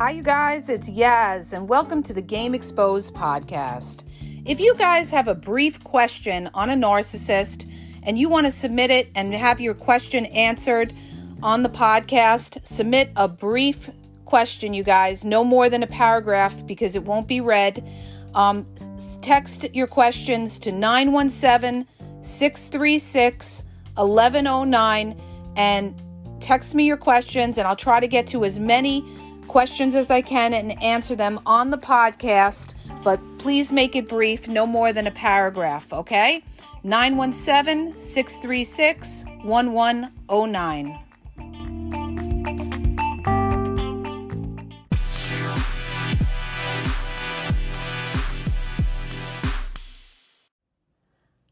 Hi, you guys, it's Yaz, and welcome to the Game Exposed podcast. If you guys have a brief question on a narcissist and you want to submit it and have your question answered on the podcast, submit a brief question, you guys, no more than a paragraph because it won't be read. Text your questions to 917-636-1109 and text me your questions, and I'll try to get to as many questions as I can and answer them on the podcast, but please make it brief, no more than a paragraph, okay? 917-636-1109.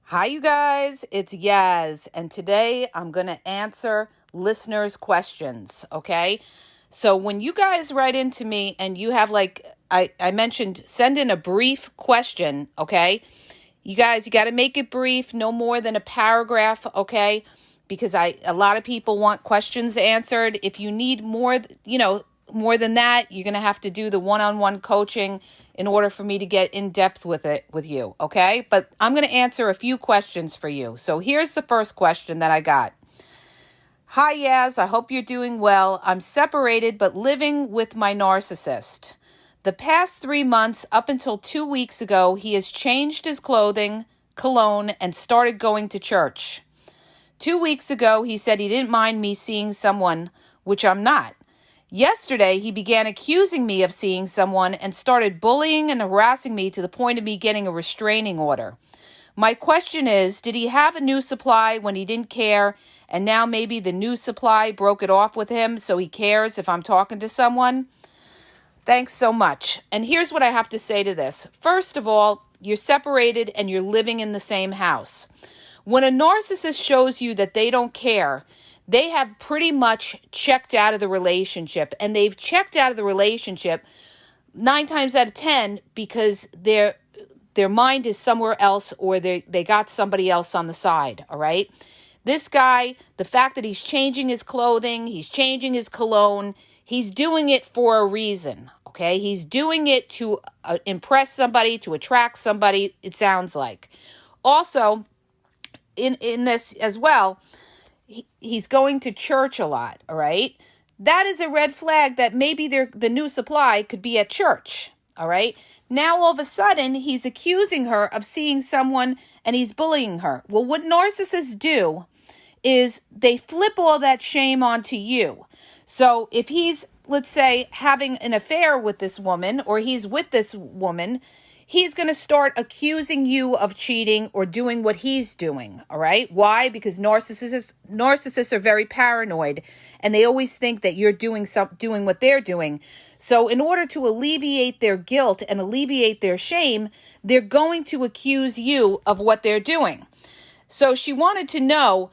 Hi, you guys, it's Yaz, and today I'm going to answer listeners' questions, okay? So when you guys write into me and you have, like I mentioned, send in a brief question, okay? You guys, you got to make it brief, no more than a paragraph, okay? Because a lot of people want questions answered. If you need more than that, you're going to have to do the one-on-one coaching in order for me to get in depth with you, okay? But I'm going to answer a few questions for you. So here's the first question that I got. Hi, Yaz. I hope you're doing well. I'm separated but living with my narcissist. The past 3 months, up until 2 weeks ago, he has changed his clothing, cologne, and started going to church. 2 weeks ago, he said he didn't mind me seeing someone, which I'm not. Yesterday, he began accusing me of seeing someone and started bullying and harassing me to the point of me getting a restraining order. My question is, did he have a new supply when he didn't care, and now maybe the new supply broke it off with him so he cares if I'm talking to someone? Thanks so much. And here's what I have to say to this. First of all, you're separated and you're living in the same house. When a narcissist shows you that they don't care, they have pretty much checked out of the relationship, and they've checked out of the relationship 9 times out of 10 because their mind is somewhere else, or they got somebody else on the side, all right? This guy, the fact that he's changing his clothing, he's changing his cologne, he's doing it for a reason, okay? He's doing it to impress somebody, to attract somebody, it sounds like. Also, in this as well, he's going to church a lot, all right? That is a red flag that maybe the new supply could be at church, all right? Now, all of a sudden, he's accusing her of seeing someone and he's bullying her. Well, what narcissists do is they flip all that shame onto you. So if he's, let's say, having an affair with this woman, or he's with this woman, he's going to start accusing you of cheating or doing what he's doing, all right? Why? Because narcissists are very paranoid, and they always think that you're doing what they're doing. So in order to alleviate their guilt and alleviate their shame, they're going to accuse you of what they're doing. So she wanted to know,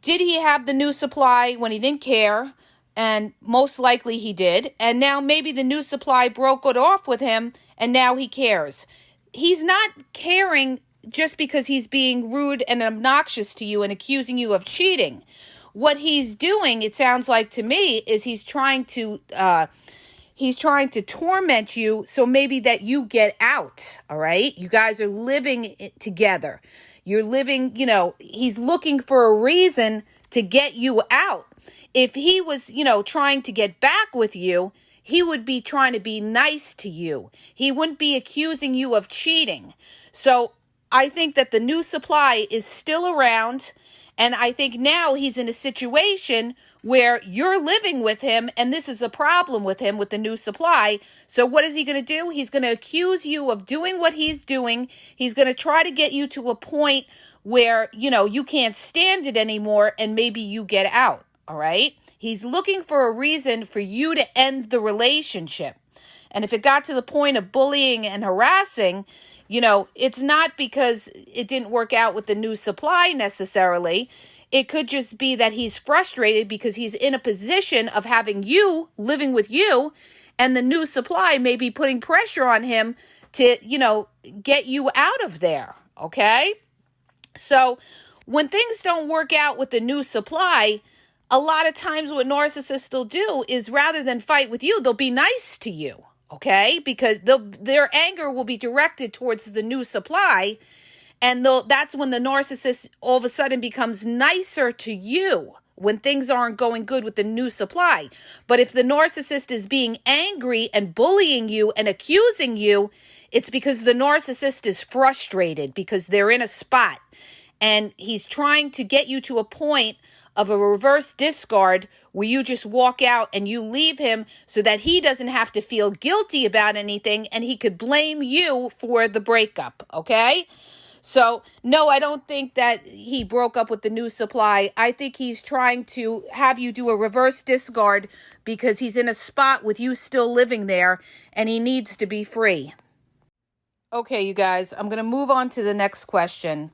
did he have the new supply when he didn't care? And most likely he did. And now maybe the new supply broke it off with him, and now he cares. He's not caring just because he's being rude and obnoxious to you and accusing you of cheating. What he's doing, it sounds like to me, is he's trying to torment you so maybe that you get out, all right? You guys are living together. You're living, he's looking for a reason to get you out. If he was, trying to get back with you, he would be trying to be nice to you. He wouldn't be accusing you of cheating. So I think that the new supply is still around, and I think now he's in a situation where you're living with him, and this is a problem with him with the new supply. So what is he going to do? He's going to accuse you of doing what he's doing. He's going to try to get you to a point where, you can't stand it anymore, and maybe you get out, all right? He's looking for a reason for you to end the relationship. And if it got to the point of bullying and harassing, it's not because it didn't work out with the new supply necessarily. It could just be that he's frustrated because he's in a position of having you living with you, and the new supply may be putting pressure on him to, get you out of there. Okay. So when things don't work out with the new supply, a lot of times what narcissists will do is rather than fight with you, they'll be nice to you, okay? Because their anger will be directed towards the new supply, and that's when the narcissist all of a sudden becomes nicer to you when things aren't going good with the new supply. But if the narcissist is being angry and bullying you and accusing you, it's because the narcissist is frustrated because they're in a spot and he's trying to get you to a point of a reverse discard where you just walk out and you leave him so that he doesn't have to feel guilty about anything and he could blame you for the breakup, okay? So, no, I don't think that he broke up with the new supply. I think he's trying to have you do a reverse discard because he's in a spot with you still living there and he needs to be free. Okay, you guys, I'm going to move on to the next question.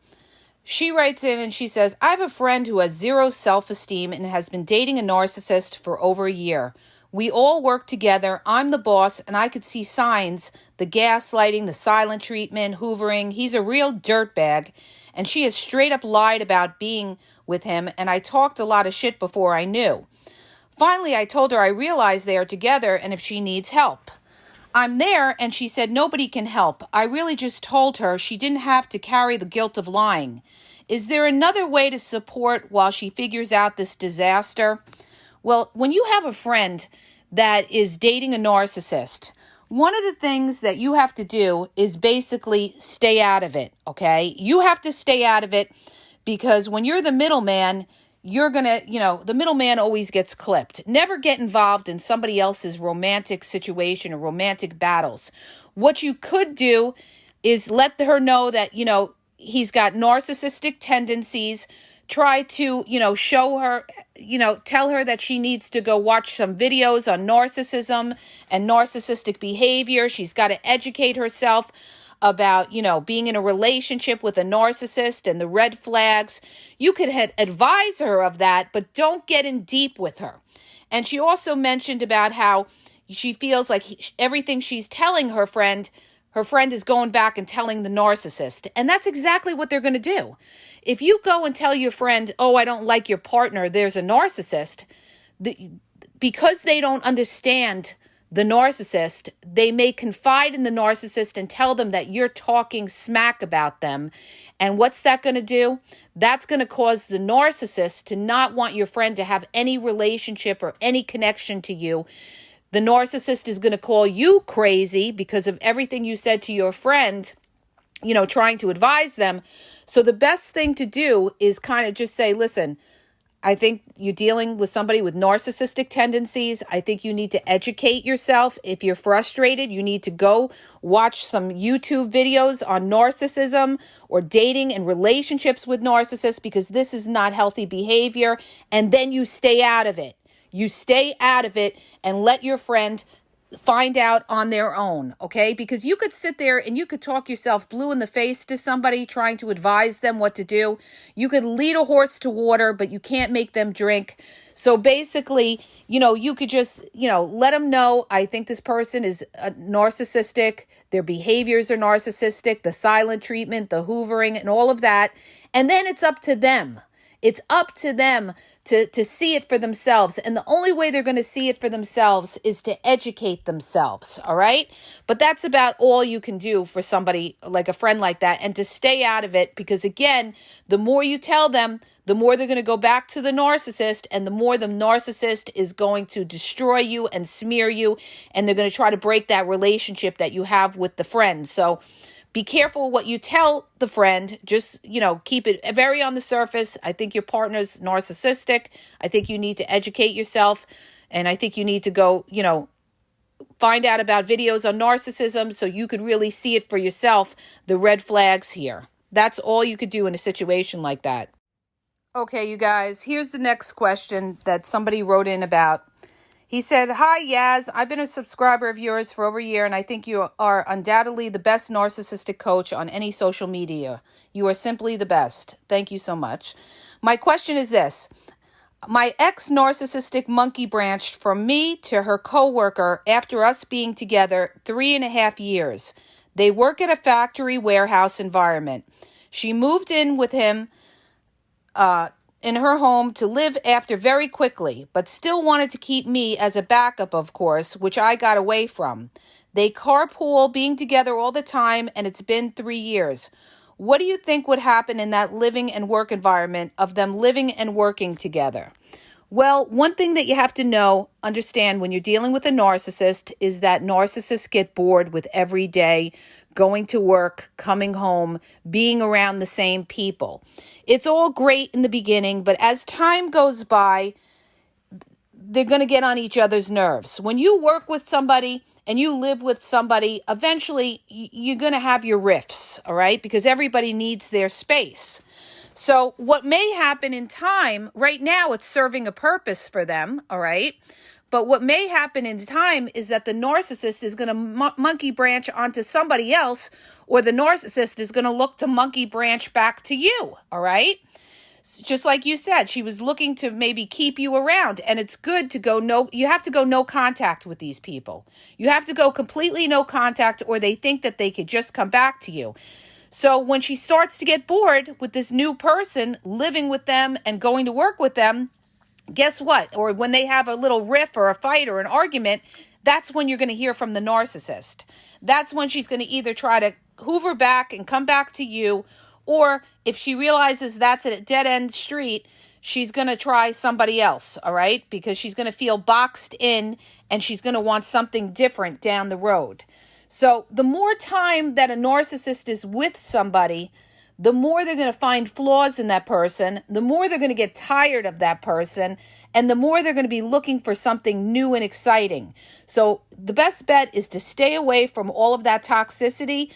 She writes in and she says, I have a friend who has zero self-esteem and has been dating a narcissist for over a year. We all work together. I'm the boss, and I could see signs, the gaslighting, the silent treatment, hoovering. He's a real dirtbag, and she has straight up lied about being with him, and I talked a lot of shit before I knew. Finally, I told her I realize they are together and if she needs help. I'm there, and she said nobody can help. I really just told her she didn't have to carry the guilt of lying. Is there another way to support while she figures out this disaster? Well, when you have a friend that is dating a narcissist, one of the things that you have to do is basically stay out of it, okay? You have to stay out of it because when you're the middleman, you're going to, the middleman always gets clipped. Never get involved in somebody else's romantic situation or romantic battles. What you could do is let her know that, he's got narcissistic tendencies. Try to, show her, tell her that she needs to go watch some videos on narcissism and narcissistic behavior. She's got to educate herself about, being in a relationship with a narcissist and the red flags. You could advise her of that, but don't get in deep with her. And she also mentioned about how she feels like everything she's telling her friend is going back and telling the narcissist. And that's exactly what they're going to do. If you go and tell your friend, oh, I don't like your partner, there's a narcissist, because they don't understand the narcissist, they may confide in the narcissist and tell them that you're talking smack about them. And what's that going to do? That's going to cause the narcissist to not want your friend to have any relationship or any connection to you. The narcissist is going to call you crazy because of everything you said to your friend, trying to advise them. So the best thing to do is kind of just say, listen, I think you're dealing with somebody with narcissistic tendencies. I think you need to educate yourself. If you're frustrated, you need to go watch some YouTube videos on narcissism or dating and relationships with narcissists because this is not healthy behavior. And then you stay out of it. You stay out of it and let your friend find out on their own, okay? Because you could sit there and you could talk yourself blue in the face to somebody trying to advise them what to do. You could lead a horse to water, but you can't make them drink. So basically, you could just, let them know, I think this person is narcissistic. Their behaviors are narcissistic, the silent treatment, the hoovering and all of that. And then it's up to them. It's up to them to see it for themselves. And the only way they're going to see it for themselves is to educate themselves. All right. But that's about all you can do for somebody like a friend like that, and to stay out of it. Because again, the more you tell them, the more they're going to go back to the narcissist, and the more the narcissist is going to destroy you and smear you. And they're going to try to break that relationship that you have with the friend. So be careful what you tell the friend. Just, keep it very on the surface. I think your partner's narcissistic. I think you need to educate yourself. And I think you need to go, find out about videos on narcissism so you could really see it for yourself, the red flags here. That's all you could do in a situation like that. Okay, you guys, here's the next question that somebody wrote in about. He said, hi, Yaz. I've been a subscriber of yours for over a year, and I think you are undoubtedly the best narcissistic coach on any social media. You are simply the best. Thank you so much. My question is this. My ex-narcissistic monkey branched from me to her coworker after us being together 3.5 years. They work at a factory warehouse environment. She moved in with him in her home to live after very quickly, but still wanted to keep me as a backup, of course, which I got away from. They carpool, being together all the time, and it's been 3 years. What do you think would happen in that living and work environment of them living and working together? Well, one thing that you have to understand when you're dealing with a narcissist is that narcissists get bored with every day going to work, coming home, being around the same people. It's all great in the beginning, but as time goes by, they're going to get on each other's nerves. When you work with somebody and you live with somebody, eventually you're going to have your rifts, all right? Because everybody needs their space. So what may happen in time, right now it's serving a purpose for them, all right? But what may happen in time is that the narcissist is going to monkey branch onto somebody else, or the narcissist is going to look to monkey branch back to you, all right? Just like you said, she was looking to maybe keep you around, and it's good to you have to go no contact with these people. You have to go completely no contact, or they think that they could just come back to you. So when she starts to get bored with this new person, living with them and going to work with them, guess what? Or when they have a little riff or a fight or an argument, that's when you're going to hear from the narcissist. That's when she's going to either try to hoover back and come back to you, or if she realizes that's a dead-end street, she's going to try somebody else, all right? Because she's going to feel boxed in and she's going to want something different down the road. So the more time that a narcissist is with somebody, the more they're going to find flaws in that person, the more they're going to get tired of that person, and the more they're going to be looking for something new and exciting. So the best bet is to stay away from all of that toxicity,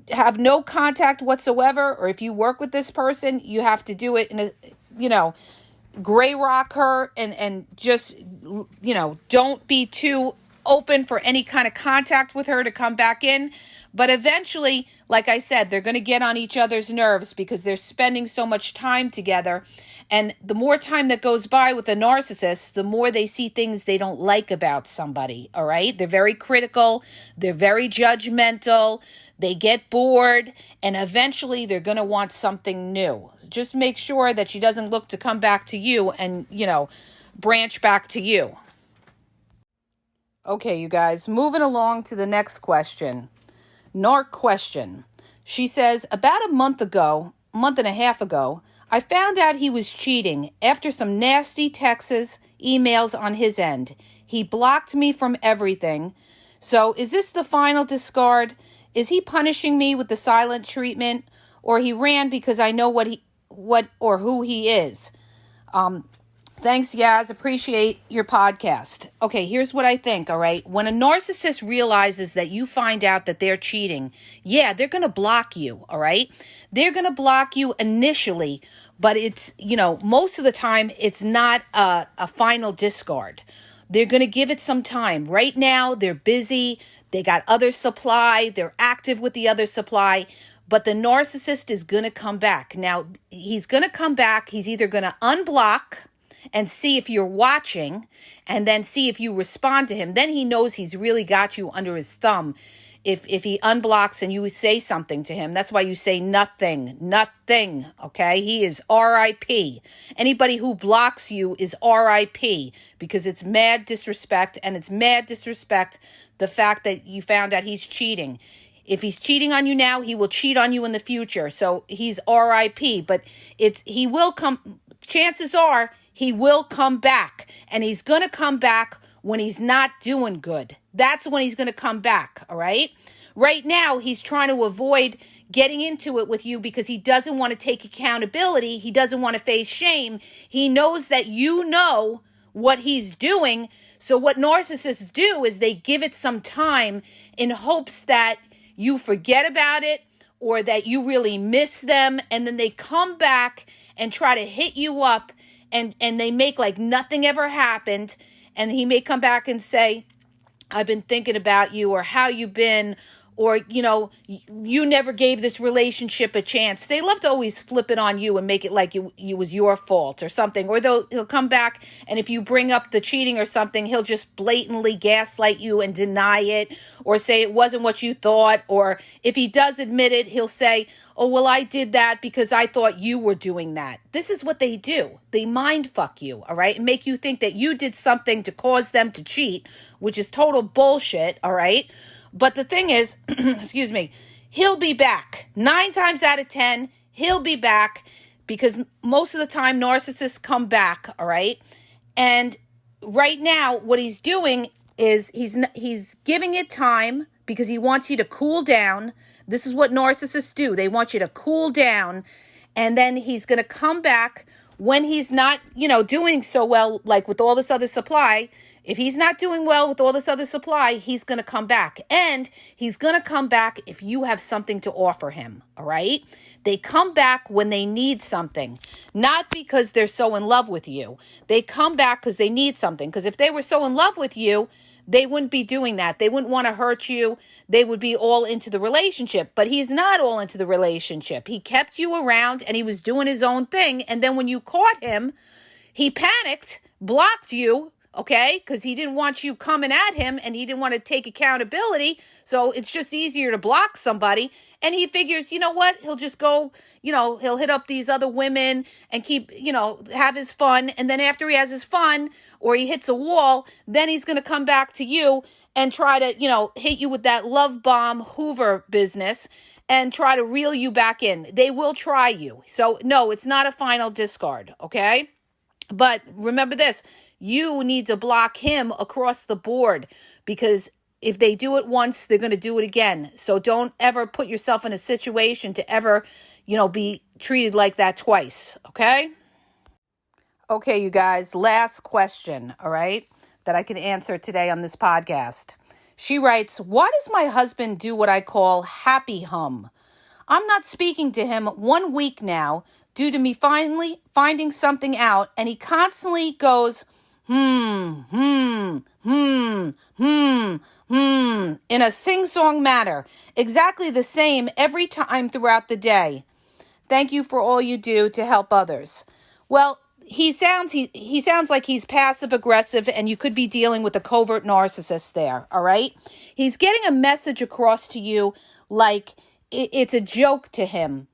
have no contact whatsoever, or if you work with this person, you have to do it in a, gray rock her and just, don't be too open for any kind of contact with her to come back in. But eventually, like I said, they're going to get on each other's nerves because they're spending so much time together. And the more time that goes by with a narcissist, the more they see things they don't like about somebody, all right? They're very critical. They're very judgmental. They get bored. And eventually, they're going to want something new. Just make sure that she doesn't look to come back to you and, branch back to you. Okay, you guys, moving along to the next question. Narc question. She says, about a month and a half ago, I found out he was cheating after some nasty texts, emails on his end. He blocked me from everything. So is this the final discard? Is he punishing me with the silent treatment? Or he ran because I know who he is? Thanks, Yaz. Appreciate your podcast. Okay, here's what I think, all right? When a narcissist realizes that you find out that they're cheating, they're going to block you, all right? They're going to block you initially, but it's, most of the time, it's not a final discard. They're going to give it some time. Right now, they're busy. They got other supply. They're active with the other supply. But the narcissist is going to come back. Now, he's going to come back. He's either going to unblock and see if you're watching, and then see if you respond to him. Then he knows he's really got you under his thumb. If he unblocks and you say something to him, that's why you say nothing, okay? He is RIP. Anybody who blocks you is RIP, because it's mad disrespect, and it's mad disrespect the fact that you found out he's cheating. If he's cheating on you now, he will cheat on you in the future. So he's RIP, but he will come, chances are, he will come back, and he's going to come back when he's not doing good. That's when he's going to come back, all right? Right now, he's trying to avoid getting into it with you because he doesn't want to take accountability. He doesn't want to face shame. He knows that you know what he's doing. So what narcissists do is they give it some time in hopes that you forget about it or that you really miss them, and then they come back and try to hit you up. And they make like nothing ever happened. And he may come back and say, I've been thinking about you, or how you been, or, you never gave this relationship a chance. They love to always flip it on you and make it like it was your fault or something. Or he'll come back, and if you bring up the cheating or something, he'll just blatantly gaslight you and deny it, or say it wasn't what you thought. Or if he does admit it, he'll say, oh, well, I did that because I thought you were doing that. This is what they do. They mind fuck you, all right? And make you think that you did something to cause them to cheat, which is total bullshit, all right? But the thing is, excuse me, he'll be back. 9 times out of 10, he'll be back, because most of the time narcissists come back, all right? And right now, what he's doing is he's giving it time because he wants you to cool down. This is what narcissists do. They want you to cool down, and then he's going to come back when he's not, doing so well, like with all this other supply. If he's not doing well with all this other supply, he's going to come back. And he's going to come back if you have something to offer him, all right? They come back when they need something, not because they're so in love with you. They come back because they need something. Because if they were so in love with you, they wouldn't be doing that. They wouldn't want to hurt you. They would be all into the relationship. But he's not all into the relationship. He kept you around and he was doing his own thing. And then when you caught him, he panicked, blocked you, okay? Because he didn't want you coming at him and he didn't want to take accountability. So it's just easier to block somebody. And he figures, you know what? He'll just go, he'll hit up these other women and keep, have his fun. And then after he has his fun, or he hits a wall, then he's going to come back to you and try to, hit you with that love bomb Hoover business and try to reel you back in. They will try you. So no, it's not a final discard, okay? But remember this, you need to block him across the board, because if they do it once, they're going to do it again. So don't ever put yourself in a situation to ever, be treated like that twice, okay? Okay, you guys, last question, all right, that I can answer today on this podcast. She writes, why does my husband do what I call happy hum? I'm not speaking to him 1 week now due to me finally finding something out, and he constantly goes, in a sing-song manner, exactly the same every time throughout the day. Thank you for all you do to help others. Well, he sounds like he's passive aggressive, and you could be dealing with a covert narcissist there, all right? He's getting a message across to you like it's a joke to him,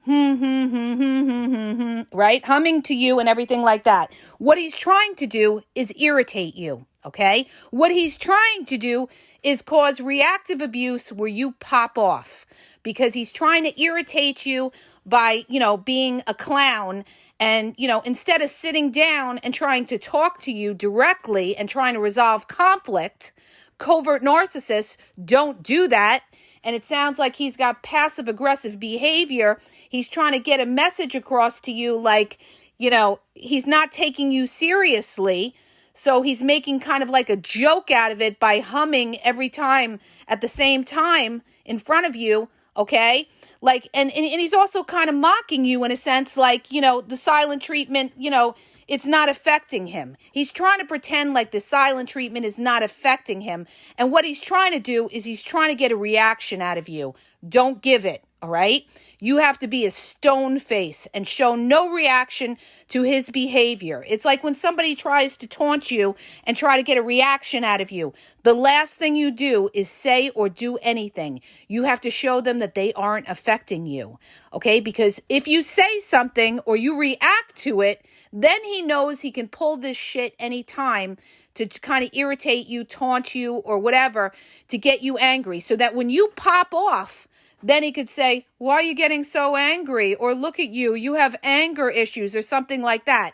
right? Humming to you and everything like that. What he's trying to do is irritate you, okay? What he's trying to do is cause reactive abuse where you pop off, because he's trying to irritate you by, being a clown. And, instead of sitting down and trying to talk to you directly and trying to resolve conflict, covert narcissists don't do that. And it sounds like he's got passive aggressive behavior. He's trying to get a message across to you like, he's not taking you seriously. So he's making kind of like a joke out of it by humming every time at the same time in front of you, okay? Like, and he's also kind of mocking you in a sense, like, the silent treatment, it's not affecting him. He's trying to pretend like the silent treatment is not affecting him. And what he's trying to do is he's trying to get a reaction out of you. Don't give it, all right? You have to be a stone face and show no reaction to his behavior. It's like when somebody tries to taunt you and try to get a reaction out of you. The last thing you do is say or do anything. You have to show them that they aren't affecting you, okay? Because if you say something or you react to it, then he knows he can pull this shit anytime to kind of irritate you, taunt you, or whatever, to get you angry. So that when you pop off, then he could say, why are you getting so angry? Or look at you, you have anger issues, or something like that.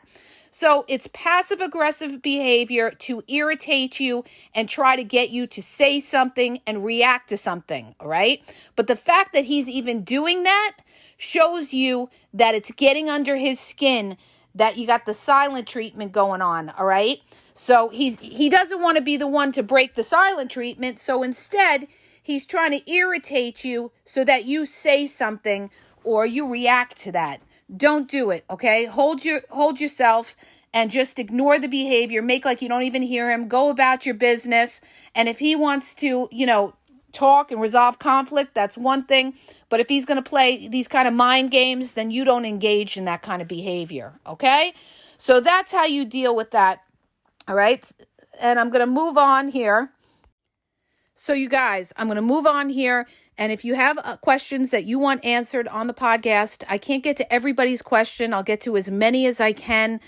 So it's passive aggressive behavior to irritate you and try to get you to say something and react to something, all right? But the fact that he's even doing that shows you that it's getting under his skin, that you got the silent treatment going on, all right? So he doesn't want to be the one to break the silent treatment, so instead he's trying to irritate you so that you say something or you react to that. Don't do it, okay? Hold yourself and just ignore the behavior. Make like you don't even hear him. Go about your business. And if he wants to, talk and resolve conflict, that's one thing. But if he's going to play these kind of mind games, then you don't engage in that kind of behavior, okay? So that's how you deal with that, all right? And I'm going to move on here. So you guys, I'm going to move on here. And if you have questions that you want answered on the podcast, I can't get to everybody's question. I'll get to as many as I can.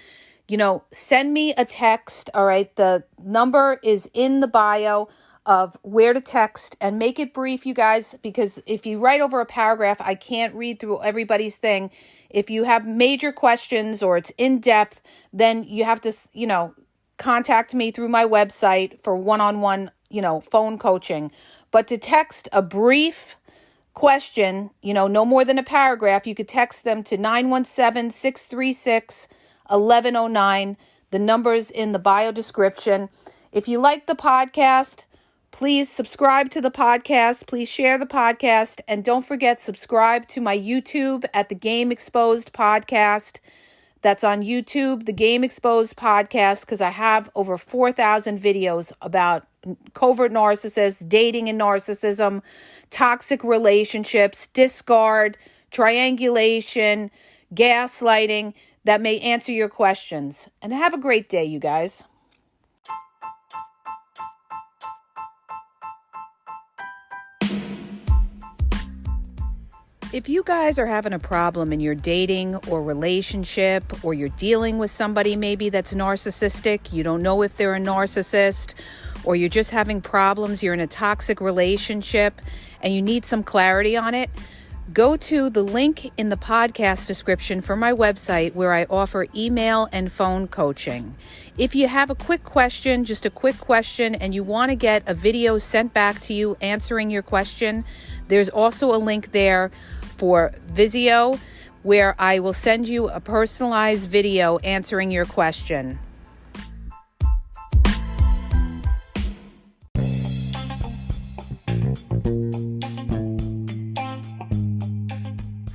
Send me a text, all right? The number is in the bio of where to text, and make it brief, you guys, because if you write over a paragraph, I can't read through everybody's thing. If you have major questions or it's in depth, then you have to, contact me through my website for one-on-one, phone coaching. But to text a brief question, no more than a paragraph, you could text them to 917-636-1109. The number's in the bio description. If you like the podcast, please subscribe to the podcast. Please share the podcast. And don't forget, subscribe to my YouTube at the Game Exposed Podcast. That's on YouTube, the Game Exposed Podcast, because I have over 4,000 videos about covert narcissists, dating and narcissism, toxic relationships, discard, triangulation, gaslighting that may answer your questions. And have a great day, you guys. If you guys are having a problem in your dating or relationship, or you're dealing with somebody maybe that's narcissistic, you don't know if they're a narcissist, or you're just having problems, you're in a toxic relationship, and you need some clarity on it, go to the link in the podcast description for my website where I offer email and phone coaching. If you have a quick question, just a quick question, and you want to get a video sent back to you answering your question, there's also a link there for Vizio where I will send you a personalized video answering your question.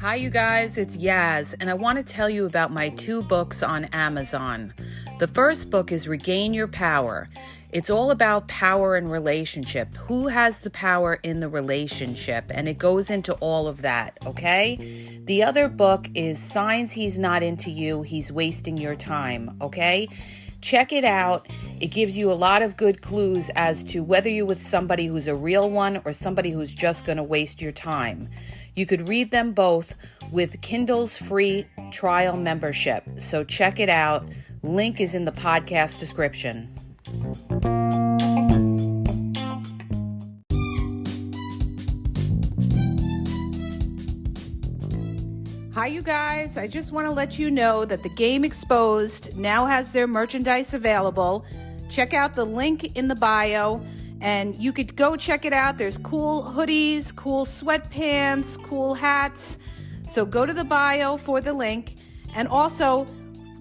Hi, you guys, it's Yaz, and I want to tell you about my 2 books on Amazon. The first book is Regain Your Power. It's all about power and relationship. Who has the power in the relationship? And it goes into all of that, okay? The other book is Signs He's Not Into You, He's Wasting Your Time, okay? Check it out. It gives you a lot of good clues as to whether you're with somebody who's a real one or somebody who's just going to waste your time. You could read them both with Kindle's free trial membership. So check it out. Link is in the podcast description. Hi, you guys. I just want to let you know that the Game Exposed now has their merchandise available. Check out the link in the bio, and you could go check it out. There's cool hoodies, cool sweatpants, cool hats. So go to the bio for the link. And also,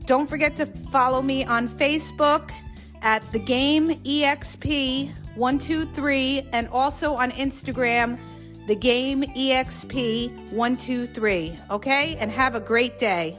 don't forget to follow me on Facebook at the Game EXP 123, and also on Instagram, the Game EXP 123. Okay, and have a great day.